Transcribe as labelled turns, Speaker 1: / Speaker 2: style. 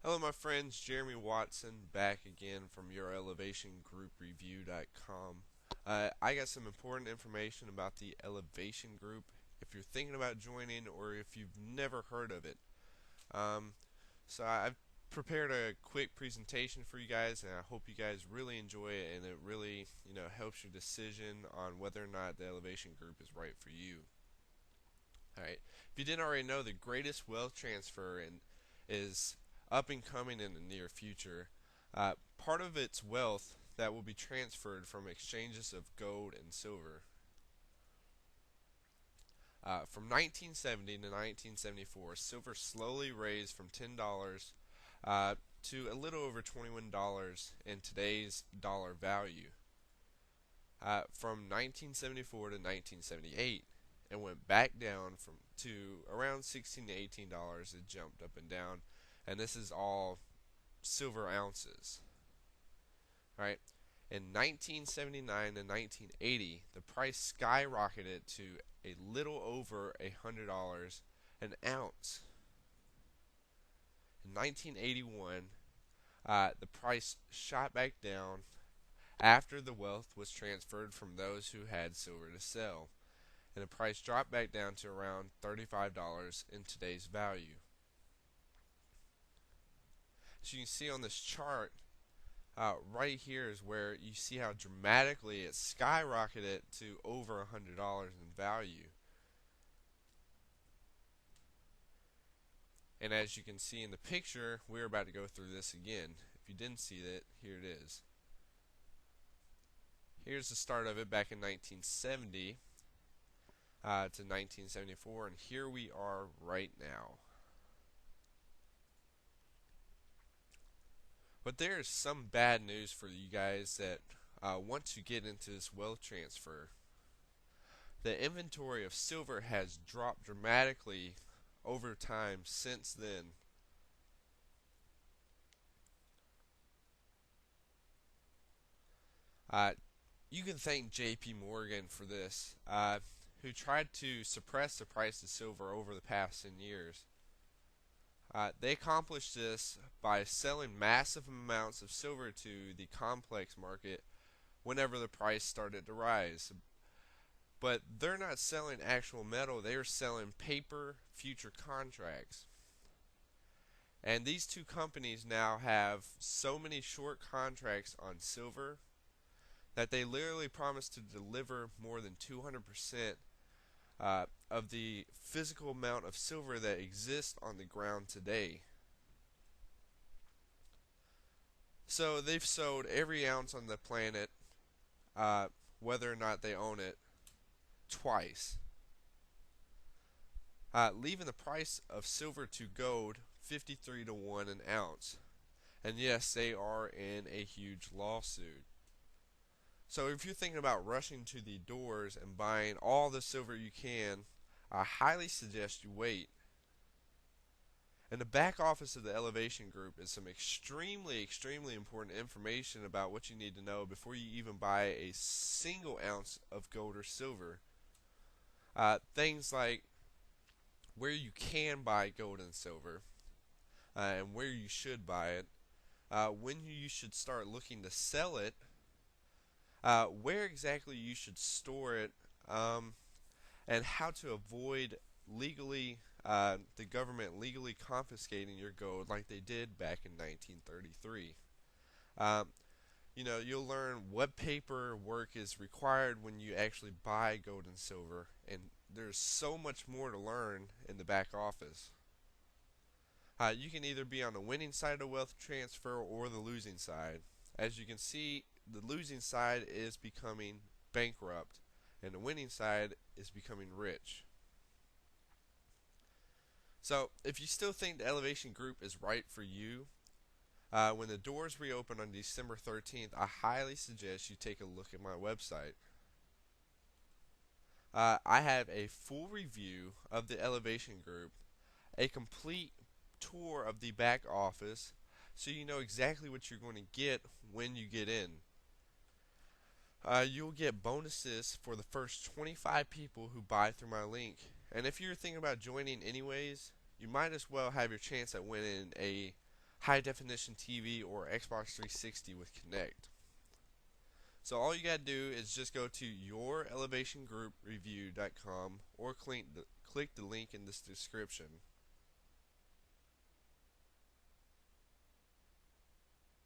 Speaker 1: Hello, my friends. Jeremy Watson back again from YourElevationGroupReview.com. I got some important information about the Elevation Group if you're thinking about joining or if you've never heard of it. Um, I've prepared a quick presentation for you guys, and I hope you guys really enjoy it and it really, helps your decision on whether or not the Elevation Group is right for you. All right. If you didn't already know, the greatest wealth transfer is up and coming in the near future. Part of its wealth that will be transferred from exchanges of gold and silver. From 1970 to 1974, silver slowly raised from $10 to a little over $21 in today's dollar value. From 1974 to 1978, and went back down to around $16 to $18. It jumped up and down, and this is all silver ounces. All right. In 1979 to 1980, the price skyrocketed to a little over $100 an ounce. In 1981, the price shot back down after the wealth was transferred from those who had silver to sell, and the price dropped back down to around $35 in today's value. As you can see on this chart, right here is where you see how dramatically it skyrocketed to over $100 in value. And as you can see in the picture, we're about to go through this again. If you didn't see it, here it is. Here's the start of it back in 1970 to 1974, and here we are right now. But there is some bad news for you guys that want to get into this wealth transfer. The inventory of silver has dropped dramatically over time since then. You can thank J.P. Morgan for this, who tried to suppress the price of silver over the past 10 years. They accomplished this by selling massive amounts of silver to the complex market whenever the price started to rise. But they're not selling actual metal, they are selling paper future contracts. And these two companies now have so many short contracts on silver that they literally promise to deliver more than 200% of the physical amount of silver that exists on the ground today. So they've sold every ounce on the planet, whether or not they own it, twice, leaving the price of silver to gold 53 to 1 an ounce. And yes, they are in a huge lawsuit. So if you're thinking about rushing to the doors and buying all the silver you can, I highly suggest you wait. In the back office of the Elevation Group is some extremely important information about what you need to know before you even buy a single ounce of gold or silver. Things like where you can buy gold and silver, and where you should buy it, when you should start looking to sell it, where exactly you should store it, and how to avoid the government legally confiscating your gold like they did back in 1933. You'll learn what paperwork is required when you actually buy gold and silver, and there's so much more to learn in the back office. You can either be on the winning side of the wealth transfer or the losing side. As you can see, the losing side is becoming bankrupt, and the winning side is becoming rich. So, if you still think the Elevation Group is right for you, when the doors reopen on December 13th, I highly suggest you take a look at my website. I have a full review of the Elevation Group, a complete tour of the back office, so you know exactly what you're going to get when you get in. You'll get bonuses for the first 25 people who buy through my link. And if you're thinking about joining anyways, you might as well have your chance at winning a high definition TV or Xbox 360 with Kinect. So all you gotta do is just go to yourelevationgroupreview.com or click the link in this description.